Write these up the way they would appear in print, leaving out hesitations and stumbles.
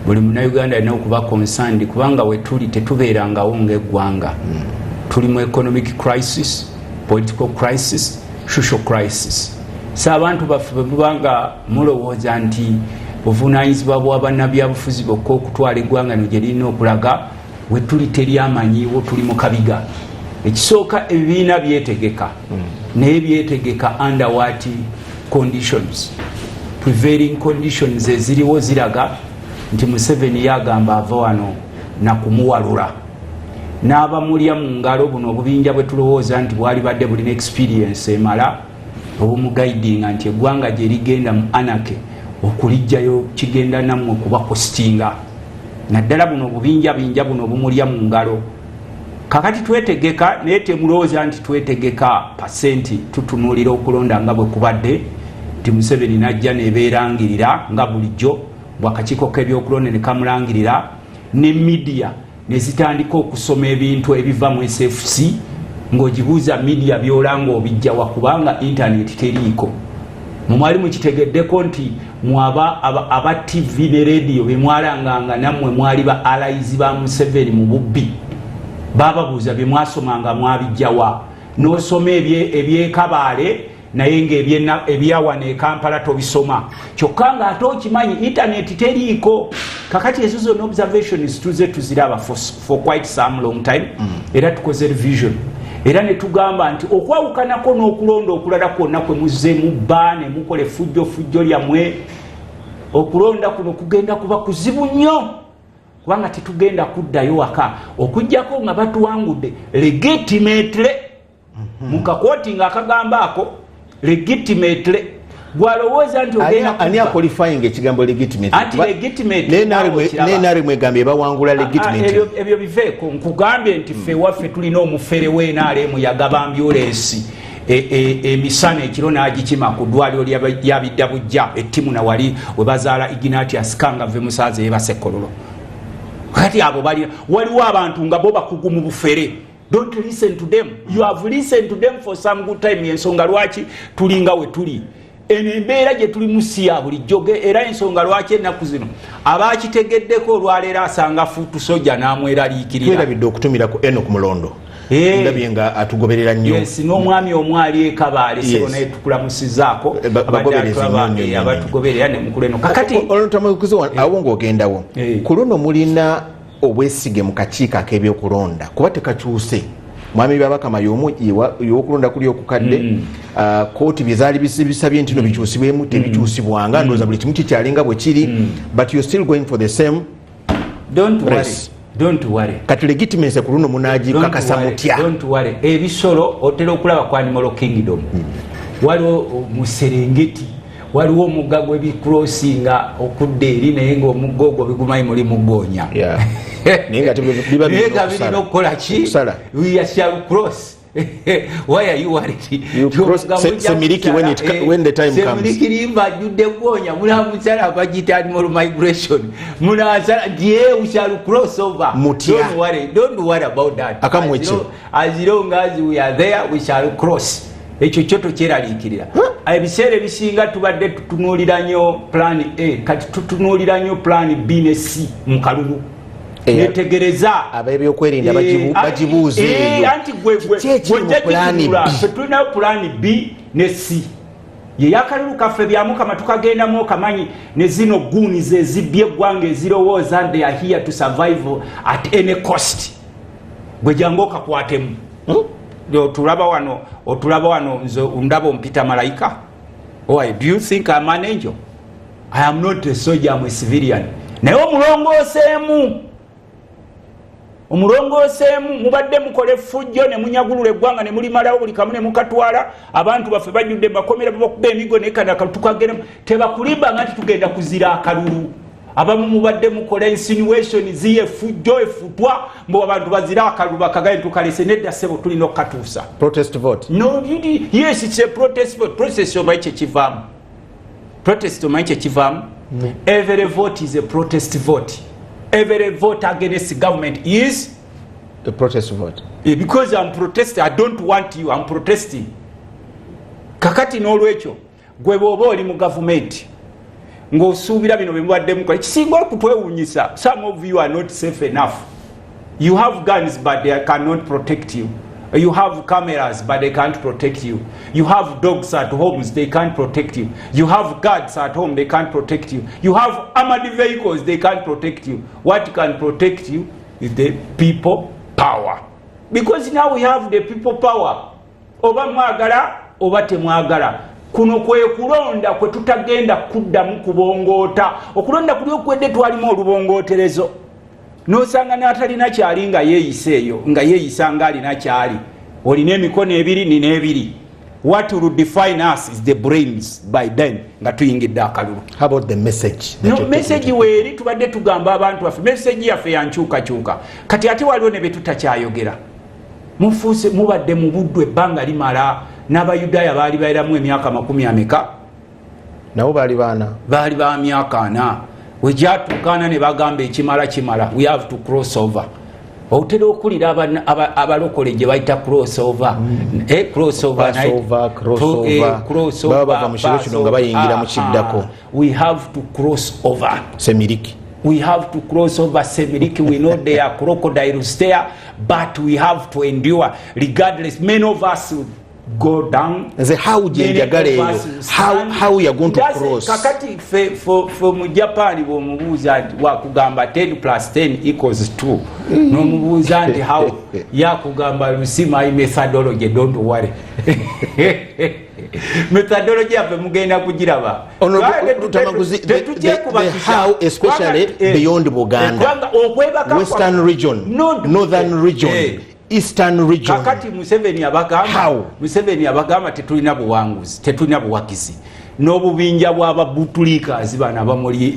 buli munnayuganda alina okuba concerned kubanga wetuli tetubeerangawo ng'eggwanga. Tuli mu economic crisis, political crisis, social crisis. So abantu baffe bwe mubanga mulowooza nti buvunaanyizibwa bwa bannabyabufuzi bokka okutwala eggwanga no gye lirina okulaga, wetuli teryamanyiiwo, tuli mu kabiga. Ekisooka ebibiina byetegeka naye byetegeka under what conditions. Prevailing conditions eziriwo ziraga nti Museveni yagamba ava wano na kumuwalula n'abamulya mu ngalo. Buno obubinja bwe tulowooza nti bwali badde bulina experience emala obumugaidinga nti eggwanga gye ligenda mu anarchy okulijjayo kigenda nammwe kuba kostinga. Naddala buno obubinja binja buno obumulya mu ngalo. Kakati twetegeka naye temulowooza nti twetegeka pasenti tutunuulira okulonda nga bwe kubadde nti Museveni najja nebeerangirira nga bulijjo bwakakiiko k'ebyokulonda ne kamulangirira ne media ne zitandika okusoma ebintu ebiva mu SFC ng'ogibuuza media byolanga obijjawa kubanga internet teriiko. Mwali mukitegeddeko nti mwaba aba TV ne radio be mwalanganga nammwe mwali ba allies ba Museveni mu bubbi. Bababuuza bye mwasomanga mwabijjawa n'osoma ebyekabaale naye ng'ebyawana e Kampala tobisoma. Kyokka ng'ate okimanyi internet teriiko. Kakati ezo zonna observations tuze tuziraba for quite some long time. Era tukoze revision. Era ne tugamba nti okwawukanako n'okulonda okulala kwonna kwe muzze mubba ne mukola effujjo lyammwe, okulonda kuno kugenda kuba kuzibu nnyo kubanga tetugenda kuddayo waka okujjako nga batuwangudde legitimately. Mukakooti ng'akagamba ako legitimately gwalowooza nti ogenda ani qualifying ekigambo legitimate anti legitimate nari mwegambye bawangula legitimate ebyo biveeko nkugambye nti ffe waffe tulina omufere w'NRM yagaba ambulance emisana ekiro n'agikima ku ddwaliro lyabidda bujja ettimu na wali we bazaala Ignatius Kangave Musaazi yebasekololo. Kati abo waliwo abantu nga bo bakugu mu bufere. Don't listen to them. You have listened to them for some good time. Ensonga lwaki tulinga we tuli embeera gye tuli musiya bulijjo era ensonga lwaki ennaku zino abakitegeddeko olwaleero asanga fuutu soja n'amweraliikirira. Twerabidde okutumirako eno ku mulondo ndabye nga atugoberera nnyo. Yes, n'omwami omwali ekabaale sebo naye tukulamusizaako abatugoberera ne mukulu eno. Kakati Luttamaguzi awo ng'ogendawo ku luno mulina obwesige mu kakiiko ak'ebyokulonda kuba tekakyuse. Mwami babakama y'okulonda kuli okukadde kooti byezaali bisabye nti no bikyusibwemu tebikyusibwanga ndowooza buli kimu kikyalinga bwe kiri but you're still going for the same. Don't worry. Kati legitimacy ku luno munaagikakasa mutya? Don't worry. Ebisolo otera okulaba ku Animal Kingdom. Waliwo mu Serengeti waliwo omugga gw'ebicrossinga okudda eri naye ng'omugga ogwo bigumayi muli mugoonya. Naye nga biba birina okukola ki? We shall cross. Why are you worried? You cross Semiriki when the time comes. Semiriki limba ajudde goonya mula musala bagita animal migration. Mula sala we shall cross over. Don't worry about that. As long as we are there we shall cross. Ekyo kyoto kyeraliikirira. Ebiseera ebisinga tubadde tutunuulira nnyo plan A kati tutunuulira nnyo plan B ne C mu kalulu. Netegereza ab'ebyokwerinda bagibuuze eyo. Anti gwe tulina plan B ne C. Ye yakalulu kaffe byamukama tukagendamu okamanyi ne zino guuni ze zibbye eggwanga ezirowooza they are here to survive at any cost. Gwe jangu okakwatemu. Otulaba wano nze ndaba ompita malayika. Why do you think I'm an angel? I am not a soldier, I'm a civilian. Naye omulongooseemu mubadde mukole effujjo ne munyagulula eggwanga ne mulimalawo buli kamu ne mukatwala abantu baffe bajjudde bakomera babakuba emigo naye kana tukagenda tebakulimba nga nti tugenda kuzira akalulu. Abamu mubadde mukola insinuation ziye effujjo effutwa mbo abantu bazira akalulu bakagaye tukalese nedda ssebo tulina okukatuusa. Protest vote? No, yes, it's a protest vote. Protest omanyi kyekivaamu. Protest omanyi kyekivaamu. Every vote is a protest vote. Every vote against government is a protest vote. Because I'm protesting, I don't want you, I'm protesting. Kakati n'olwekyo gwe bw'oba oli mu government ng'osuubira bino bye mubadde mukola kisinga okutwewuunyisa. Some of you are not safe enough. You have guns but they cannot protect you. You have cameras but they can't protect you. You have dogs at homes, they can't protect you. You have guards at home, they can't protect you. You have armored vehicles, they can't protect you. What can protect you is the people power. Because now we have the people power. Oba mwagala oba temwagala. Kuno kwe kulonda kwe tutagenda kuddamu kubongoota. Okulonda kuli okwedde twalimu olubongooterezo. Nosanga n'atalina kyali nga yeeyiseeyo nga yeeyisa nga alina kyali. Olina emikono ebiri nina ebiri. What will define us is the brains by then nga tuyingidde akalulu. How about the message? No, message weeri tubadde tugamba abantu baffe. Message yaffe yankyukakyuka. Kati ate waliwo ne be tutakyayogera. Mufuuse mubadde mu buddu ebbanga limala. N'Abayudaaya baali bayiramu emyaka 40 nabo baali baana baali ba myaka 4 wejatuukana ne bagamba ekimala we have to cross over. Otera okulira abalokole gye bayita crossover. Baba mu kiro kino nga bayingira mu kiddako. We have to cross over. Semiriki. We have to cross over Semiriki. We know there are crocodiles there, but we have to endure regardless. Many of us go down. As how we are going to cross. Kakati for mu Japan bo mubuza wakugamba 10 plus 10 equals 2. No mubuza nti how yakugamba lusima methodology, don't worry. Methodology yafe mugenda kugiraba. Luttamaguzi, the how especially beyond Buganda, Western region, Northern region, Eastern region. Kakati Museveni abagamba tetulina buwanguzi, tetulina buwakizi. N'obubinja bw'ababutulika zibana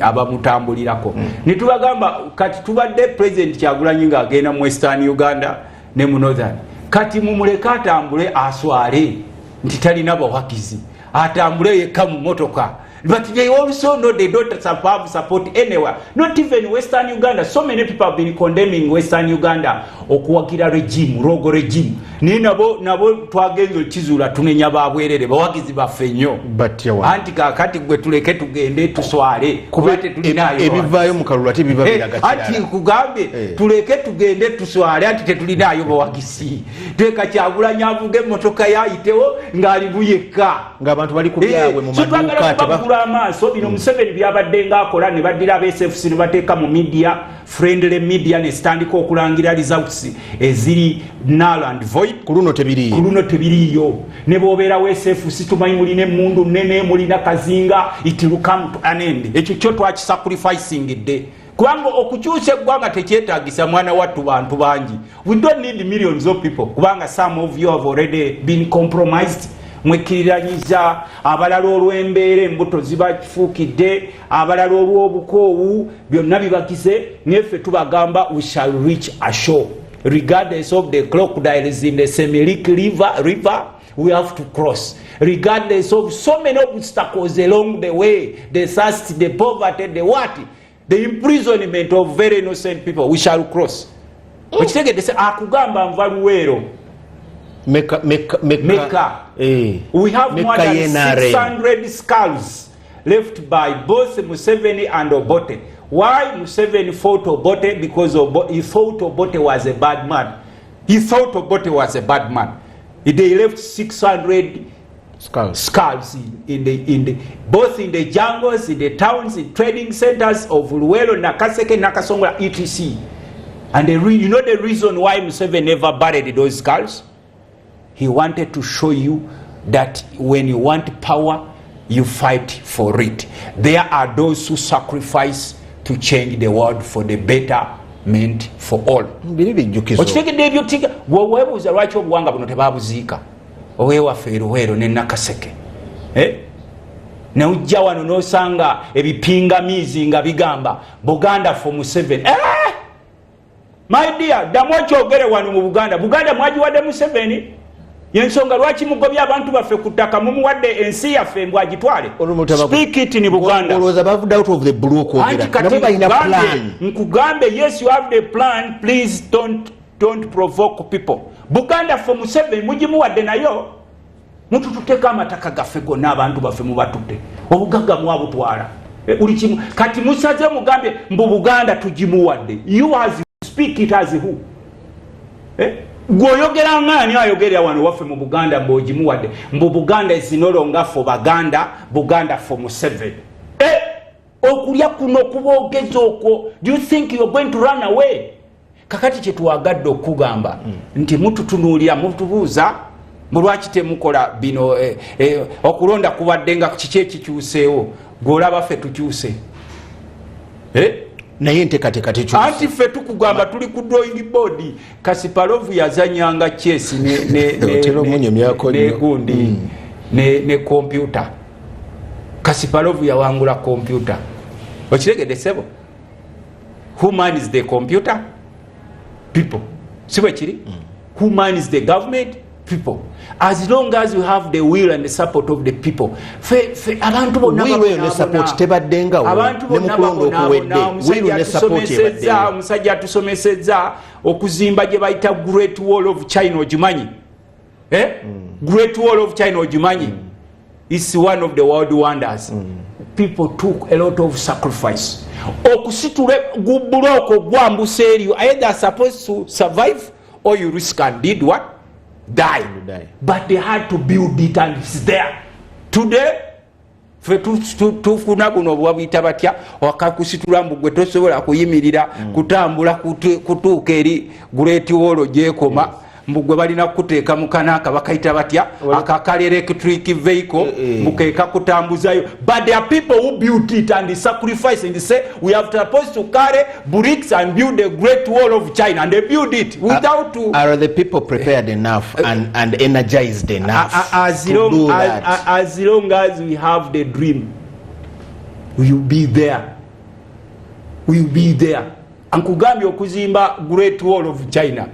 abamutambulirako. Nitubagamba kati tubadde president Kyagulanyi ng'agenda mu Western Uganda ne mu Northern. Kati mumuleka atambule aswale nti talina buwakizi. Atambule yekka mu motoka. But they also know they don't have support anywhere. Not even Western Uganda. So many people have been condemning Western Uganda. Okuwakira regime, rogo regime. Ni nabo twagenzo kizula tunenya babwerere bawagizi bafenyo. But yawa. Anti kakati gwe tuleke tugende tuswale. Kubate tulinayo. Ebivayo mu kalulu ati biba biragakira. Anti kugambe tuleke tugende tuswale anti tetulinayo bawagizi. Tweka Kyagulanyi avuge motoka yayitewo ngali buyeka. Ng'abantu bali kubyabwe mu maduka so bino Museveni byabadde ng'akola ne baddira abSFC ne bateeka mu media, friendly media ne standika okulangira results eziri null and void. Kuluno tebiriyo. Ne bobeera SFC tumanyi mulina emmundu nnene mulina kazinga it will come to an end. Ekyo kyo twakisacrificingidde. Kubanga okukyusa eggwanga tekyetaagisa mwana wattu bantu bangi. We don't need millions of people. Kubanga some of you have already been compromised. Mwekiriranyiza abalala olw'embeera embuto zibafuukidde abalala olw'obukoowu byonna bibakize neffe tubagamba we shall reach a shore regardless of the crocodiles in the Semiriki river we have to cross regardless of so many obstacles along the way, the thirst, the poverty, the imprisonment of very innocent people, we shall cross. Wekitegedde akugamba nva Luweero Mecca. We have more than 600 skulls left by both Museveni and Obote. Why Museveni fought Obote? Because he thought Obote was a bad man. They left 600 skulls in both in the jungles, in the towns, in trading centers of Luweero, Nakaseke, Nakasongola, etc. And you know the reason why Museveni never buried those skulls? He wanted to show you that when you want power, you fight for it. There are those who sacrifice to change the world for the betterment for all. Okitegedde ebyo tiga weebuuza lwaki obuwanga buno tebabuziika owewaffe Luweero ne Nakaseke ne ujja wano n'osanga ebipingamizi nga bigamba Buganda for Museveni. My dear, ddamu okyogere wano mu Buganda mwagiwadde Museveni. Yensonga lwaki mugobya abantu baffe ku ttaka mumuwadde ensi yaffe mbw agitwale. Speak it in Buganda. Out of the blue nkugambe yes you have the plan, please don't provoke people. Buganda for Museveni mugimuwadde nayo mutututeeka amataka gaffe gonna abantu baffe mubatutte obugagga mwabutwala buli kimu kati musaze mugambe mbu Buganda tugimuwadde. You as you speak it as who? Gwoyogera ngani ayogerera wano waffe mu Buganda mbu ogimuwadde mbu Buganda is no longer for Baganda, Buganda for Museveni. Okulya kuno kubogeza okwo. Do you think you're going to run away? Kakati kyetuwagadde okugamba nti mututunuulira mutubuuza mulwaki temukola bino okulonda kubadde nga kiki ekikyuseewo gwolaba ffe tukyuse naye ntekateka tekyuse anti ffe tukugamba tuli ku drawing board. Kasipalovu yazanyanga chess gundi ne computer. Kasipalovu yawangula computer. Okiregedde sebo? Who manages the computer? People. See what chiri? Who manages the government? People. As long as you have the will and the support of the people. Abantu bonna ne support tebaddenga abantu bonna okuwedde will ne support tebaddenga. Omusajja atusomesezza okuzimba gye bayita Great Wall of China ogimanyi? Great Wall of China ogimanyi? It's one of the world wonders. People took a lot of sacrifice. Okusitule gubuloko gwambusa eriyo either supposed to survive or you risk and did what? Die. But they had to build it and it's there. Today, tufuna buno bwabuyita batya wakakusitula mbu gwe tosobola kuyimirira kutambula kutuuka eri Great Wall gyekoma mbugwe balina kuteeka mukanaka bakayita batya akakala electric vehicle mukeka kutambuzayo. But there are people who built it and sacrifice and say we have supposed to carry bricks and build a Great Wall of China, and they build it without are the people prepared enough and energized enough as long as we have the dream we will be there. Ankugambye okuzimba Great Wall of China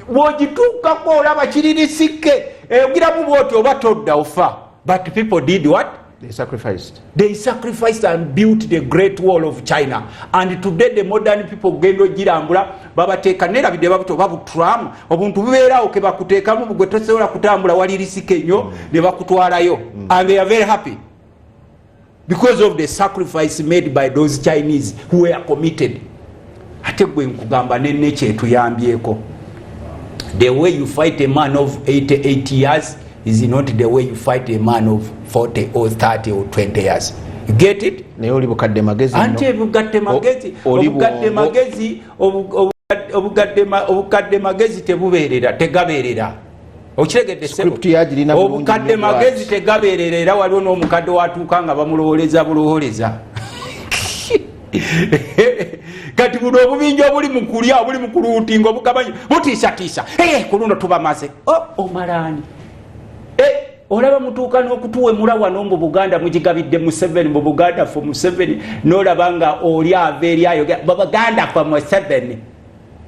wogituukako olaba kiririsike ogiramu bwoti oba todda ofa. But people did what? They sacrificed and built the Great Wall of China. And today the modern people gendo girambula babateeka nerabidde babuto babutram obuntu bubeerawo ke bakuteekamu bugwe tosobola kutambula wali risike nnyo ne bakutwalayo. And they are very happy because of the sacrifice made by those Chinese who were committed. Ate gwe nkugamba nenne kyetuyambyeko. The way you fight a man of 88 years is not the way you fight a man of 40 or 30 or 20 years. You get it? Naye oli bukadde magezi ante bukadde magezi tebubeerera tegabeerera. Okiregedde sebo? Obukadde magezi tegabeerera era waliwo n'omukadde watuuka nga bamulowooleza bulowooleza. Kati buno obubinja obuli mu kulya obuli mu kuluutinga obugabanyi butiisatiisa kuluno tubamaze omalani olaba mutuuka n'okutuwemula wano mu Buganda mugigabidde Museveni mu Buganda for Museveni n'olaba nga oli ava eri ayogera Buganda for Museveni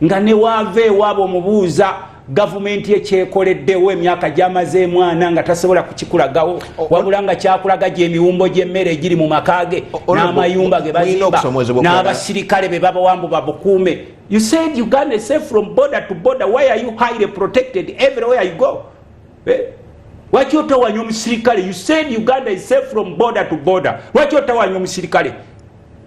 nga ne waava ewaabo omubuuza gavumenti ekyekoleddewo emyaka gyamaze mwana nga tasobola kukikulagawo wabula nga kyakulaga gy'emiwumbo gy'emmere egiri mu makaage n'amayumba ge bazimba n'abasirikale be babawambu babukuume. You said Uganda is safe from border to border. Why are you highly protected everywhere you go? Lwaki otawanya omusirikale? You said Uganda is safe from border to border. Lwaki otawanya omusirikale?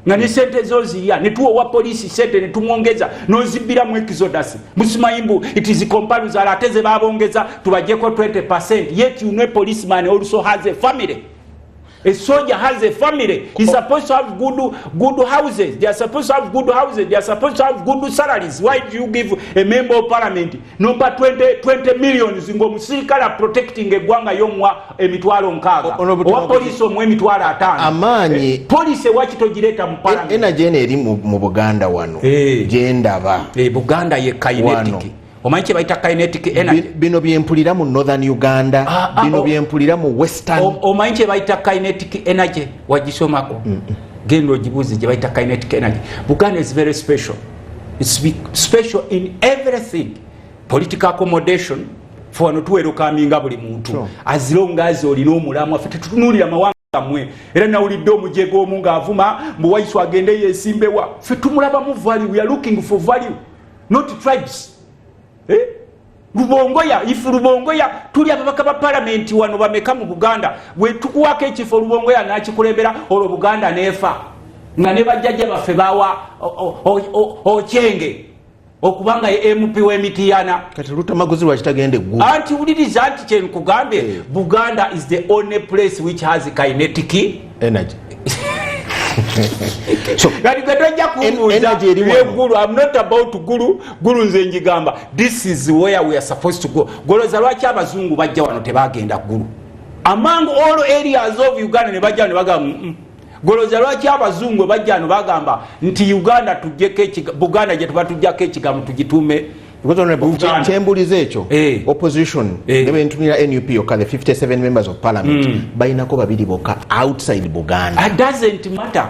nga ne sente zozirya ne tuwa police sente ne tumwongeza nozibira mu exodus musimayimbu it is comparison ateze babongeza tubajeko 20%, yet you know policeman also has a family. A soldier has a family. He's supposed to have good houses. They are supposed to have good houses. They are supposed to have good salaries. Why do you give a member of parliament number 20 millions ngo musirikala protecting egwanga yomwa emitwalo nkaga owa police omwe emitwalo 5 amanyi police wakitogireta mu parliament energy eri mu Buganda wano gendaba Buganda ye kinetic omanyi baita kinetic energy bino byempulira mu northern Uganda bino byempulira mu western omanyi baita kinetic energy wagisomako gendo jibuzi je baita kinetic energy. Buganda is very special. It's special in everything. Political accommodation for no tuwero kaminga buli muntu as long as olina omulamu afite tutunulira mawanga mwe era nawulidde omujego omunga avuma mu waisu agende yesimbewa fe tumulaba mu value. We are looking for value, not tribes. Lubongoya ifu Lubongoya tuli ababaka ba parliament wano bameka mu Buganda we tukuwaka ekifo Lubongoya nakikulembera olo Buganda nefa nga ne bajjajja baffe bawa okyenge okubanga MP w'Emityana kati Luttamaguzi lwakitagenda eggulu anti wuliriza anti kyenkugambye Buganda is the only place which has kinetic energy. So I'm not about guru nze njigamba. This is where we are supposed to go. Goloza lwaki abazungu bajja wano tebagenda guru. Among all areas of Uganda ne bajja ne bagamba goloza lwaki abazungu bajja wano bagamba nti Uganda tujjeko Buganda gye tubatujjako ekigambo tugitume kyembulize ekyo opposition ne bentumira NUP yokka the 57 members of parliament balinako babiri bokka outside Buganda. It doesn't matter.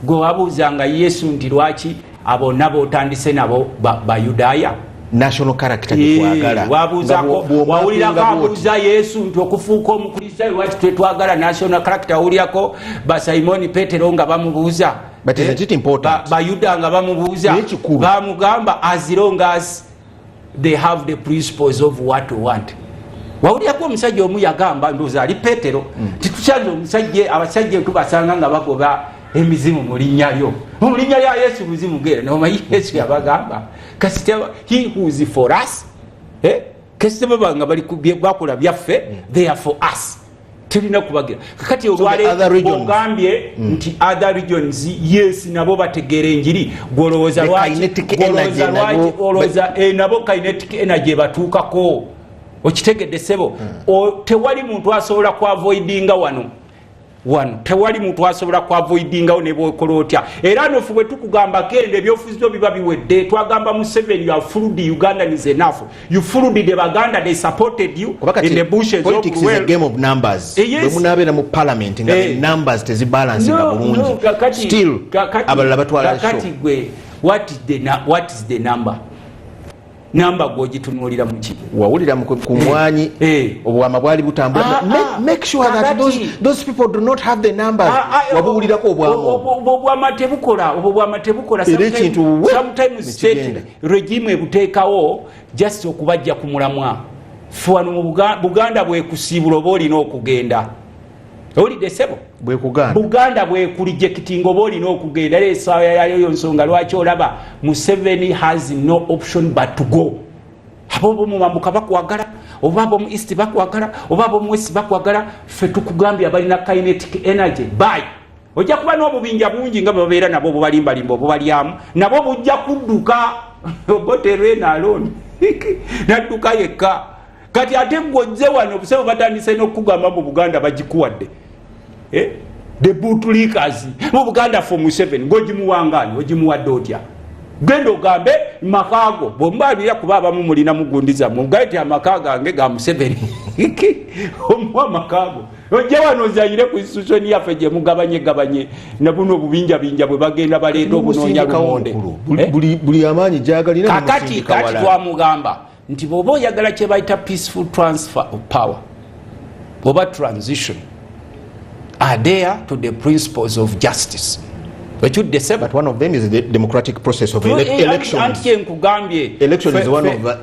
Go wabuuzanga Yesu nti lwaki abo nabo otandise nabo Bayudaaya national character twagala wabuuzako wawulirako abuuza Yesu nti okufuuka omukristaayo lwaki twetwagala national character wawulirako Simoni Petero nga bamubuuza but is it important Bayuda nga bamubuuza bamugamba as long as they have the principles of what we want. Wawulirako omusajja omu yagamba ndowooza ali Petero titukyanza omusajja abasajja tubasanga nga bagoba emizimu mu linnya lyo mu linnya lya Yesu muzimu gere nomanyi Yesu yabagamba kasitaba he who is for us kasitaba banga bali bakola byaffe they are for us tulina kubagira kakati olwale ogambye nti other regions yes nabo bategere enjiri golowooza lwaki nabo kinetic energy batuukako okitegedde sebo tewali muntu asobola ku avoidinga wano tewali muntu asobola ku avoidingawo ne bwokola otya era nofu bwe tukugamba kende ebyofuzizo biba biwedde twagamba mu 7 you have fooled Uganda is enough you fooled the Baganda they supported you in the bushes politics is a game of numbers bwe munabeera mu parliament nga numbers tezibalance nga bulungi still abalala batwala kakati gwe what is the number gwogitunulira mu kibu wawulira ku mwanyi obwama bwali butambula make sure that those people do not have the numbers wabuwulirako obwama tebukola sometimes state regime ebuteekawo just okubajja ku mulamwa fuwano mu Buganda bwekusiibula oba olina okugenda owulidde sebo Buganda bwekulijectinga oba olina okugenda era essaawa yayo nsonga lwaki olaba Museveni has no option but to go abo mu mambuka bakwagala oba abo mu east bakwagala oba abo mu west bakwagala ffe tukugambye abalina kinetic energy bye ojja kuba n'obubinja bungi nga babeera nabo obubalimbalimba obubalyamu nabo bujja kudduka oboterena alone nadduka yekka kati ate gwojje wano obusebo batandise n'okugamba mu Buganda bagikuwadde the bootlickers mu Buganda for Museveni ngojimuwangani ojimuwadde otya genda ogambe makago bombalira kuba abamu mulina mugundiza mugaite amakaga ange ga Museveni omwa makago ojja wano ozanyire ku institution yaffe gye mugabanye na buno obubinja bwe bagenda baleeta obunoonya lumonde buli amaanyi jagalina kati twamugamba nti bwoba oyagala kye bayita peaceful transfer of power oba transition adhere to the principles of justice. But one of them is the democratic process of elections. Election is one of the.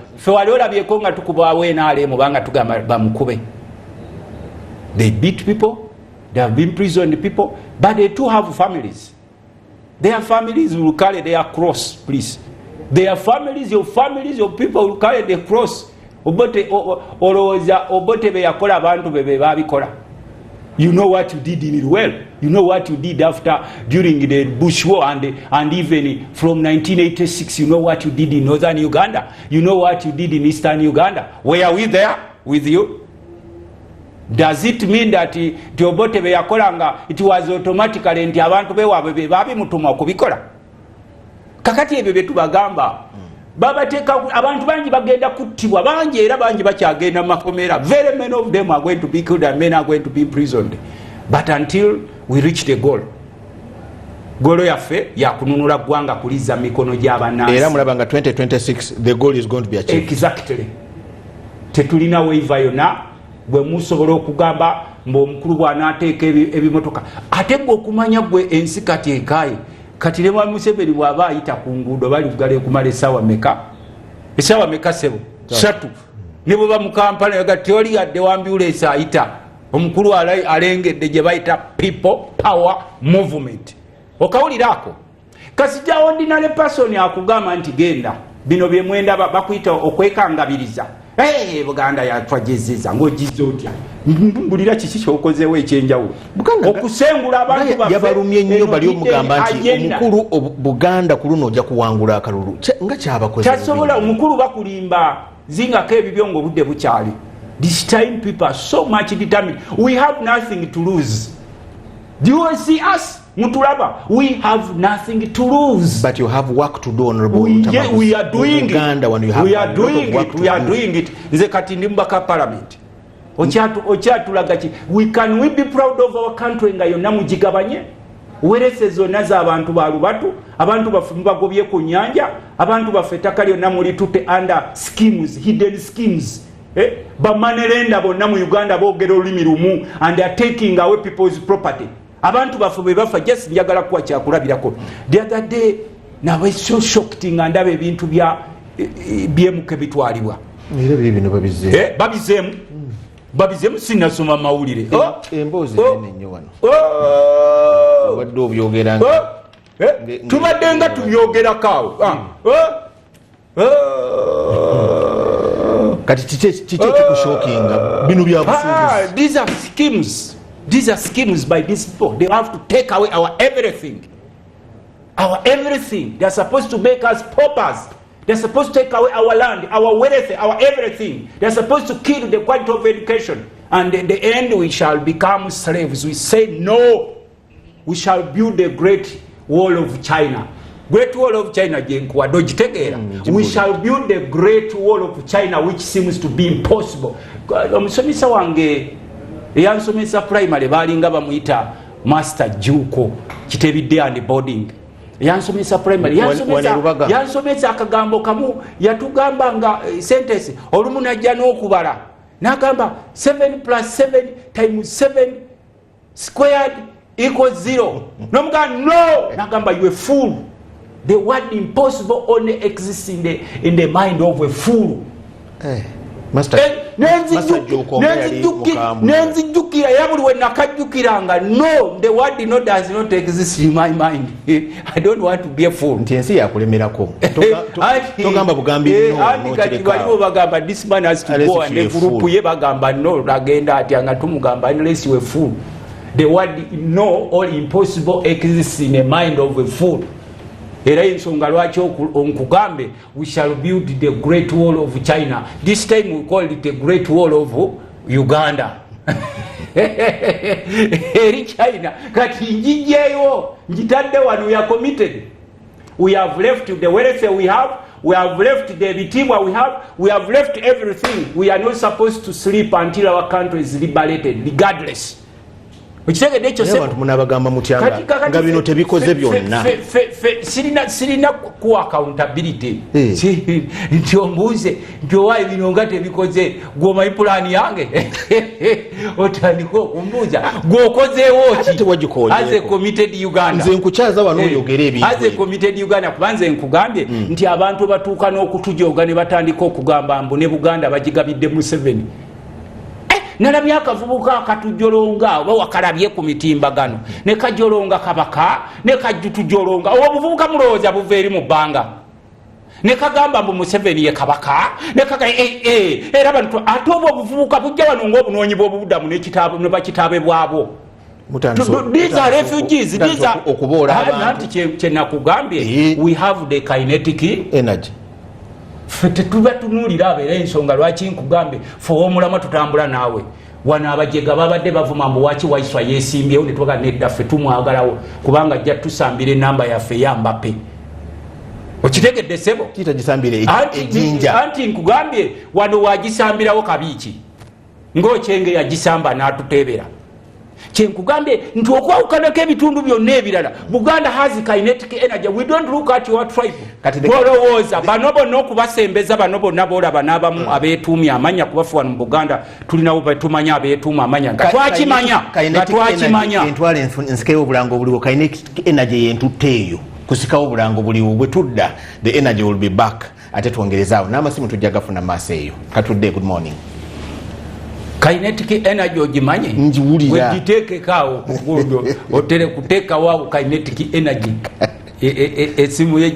They beat people, they have been imprisoned people, but they too have families. Their families will carry their cross, please. Their families of people will carry the cross. You know what you did in Irwell. You know what you did during the Bush War and even from 1986. You know what you did in Northern Uganda. You know what you did in Eastern Uganda. Were we there with you? Does it mean that it was automatically nti abantu bewaabwe babimutuma okubikola? Kakati ebyo bye tubagamba babateeka abantu bangi bagenda kuttibwa bangi era bangi bakyagenda mu makomera. Very many of them are going to be killed and many are going to be imprisoned. But until we reach the goal, golo yaffe yakununula ggwanga kuliza mikono gy'abannansi. Era mulaba nga 2026 the goal is going to be achieved. Exactly. Tetulina waiva yonna bwe musobola okugamba omukulu bw'anaateeka ebimotoka ate gwe okumanya gwe ensi kati ekaaye kati ne mwa Museveni bw'aba ayita ku nguudo bali kugala okumala essaawa meka sebo 3 ne bwe ba mu Kampala yagati oli yadde wambyuleesi ayita omukulu alengedde gye bayita people power movement okawulirako kasija ordinary person akugamba nti genda bino bye mwenda bakuyita okwekangabiriza Buganda yatwajezeza ng'ogize otya mbulira kiki kyokozeewo ekyenjawulo okusengula abantu baffe yabalumye nnyo bali omugamba nti omukulu Buganda ku luno ojja kuwangula akalulu nga kyabakoze tasobola omukulu bakulimba zingako ebibyo ng'obudde bukyali. This time people are so much determined. We have nothing to lose. Do you see us? Mutulaba, we have nothing to lose. But you have work to do, Honorable Luttamaguzi. We are doing Uganda, it. We are doing it. We are doing it. Nze kati ndi mbaka parliament. Ochatulaga ki. We be proud of our country nga yonna mugigabanye. Werese zonna z'abantu ba Lubatu, abantu baffe mubagobye ku nnyanja, abantu baffe ettaka lyonna mulitutte under schemes, hidden schemes. Bamanerenda bonna mu Uganda boogera olulimi lumu and they are taking away people's property. Abantu baffe bwe bafa just njagala kuwa kyakulabirako. The other day nawe so shocked nga ndaba ebintu byemuke bitwalibwa. Era bino babizeemu. Babizeemu sinasoma mawulire. Emboozi nene nnyo wano. Wadde obyogeranga. Tubadde nga tubyogerako. Kati kiki kikushokinga bino bya busuubuzi. These are schemes. These are schemes by these people. They have to take away our everything. Our everything. They are supposed to make us paupers. They are supposed to take away our land, our wealth, our everything. They are supposed to kill the quality of education. And in the end we shall become slaves. We say no. We shall build the great wall of China. Great wall of China, we shall build the great wall of China, which seems to be impossible. Omusomesa wange eyansomesa primary balinga bamuyita Master Juko kitebidde and boarding. Eyansomesa primary yansomesa akagambo kamu yatugamba nga sentence olumu najja n'okubala n'agamba 7 plus 7 times 7 squared equals 0. N'omugamba no, n'agamba you a fool. The word impossible only exists in the mind of a fool. Nenzijukira yabuliwe nakajukiranga no, the word does not exist in my mind. I don't want to be a fool. Ntensi yakulemerako togamba bugambi baliwo bagamba this man has to go and the group ye bagamba no agenda atya nga tumugamba unless you a fool. The word no or impossible exists in the mind of a fool. Era ensonga lwaki onkugambe we shall build the great wall of China. This time we call it the great wall of Uganda. Eri China kati njijeyo njitadde wano we are committed. We have left the wealth we have left the bitimwa we have left everything. We are not supposed to sleep until our country is liberated regardless. Ukitegedde ekyo se abantu munabagamba mutyanga nga bino tebikoze byonna sirina ku accountability nti ombuuze nti owaye bino nga tebikoze gwomanyi pulaani yange otandika okumbuuza gwokozeewo ki as a committed Uganda. Nze nkukyaza wano oyogera ebintu as a committed Uganda kuba nze nkugambye nti abantu batuuka n'okutujooga ne batandika okugamba mbu ne Buganda bagigabidde Museveni. Nalabye akavubuka akatujolonga oba wakalabye ku mitimbagano ne kajolonga kabaka ne kajutujolonga obuvubuka mulowooza buva eri mu bbanga ne kagamba mbu Museveni ye kabaka ne kaga era abantu ate obuvubuka bujja wano ng'obunoonyi bw'obubudamu n'ekitabo ne bakitaabe bwabo. These are refugees. These are nanti kyenakugambye we have the kinetic energy. Fete tuba tunulira abere ensonga lwaki nkugambe fo omulama tutambula naawe wana abajega babadde bavuma mbu waki waiswa yesimbyewo ne twaga nedda ffe tumwagalawo kubanga ajja tusambire namba yaffe ya Mbappe. Okitegedde sebo kitagisambire ejinja anti nkugambye wano wagisambirawo kabiiki ng'okyenge yagisamba n'atutebera. Kyenkugambye nti okwawukanako ebitundu byonna ebirala Buganda has kinetic energy. We don't look at your tribe. Olowooza bano bonna okubasembeza bano bonna boolaba n'abamu abeetuumya amanya kubafu wano mu Buganda tulinawo betumanya abeetuuma amanya nga twakimanya entwala ensikayo obulango buliwo kinetic energy yentutte eyo kusikawo obulango buliwo bwe tudda the energy will be back ate twongerezaawo n'amasimu tujja gafuna maaso eyo katudde. Good morning. kinetic energy ogimanyi njiwulira wegiteekekaawo kugundo otere kuteekawo kinetic energy esimu ye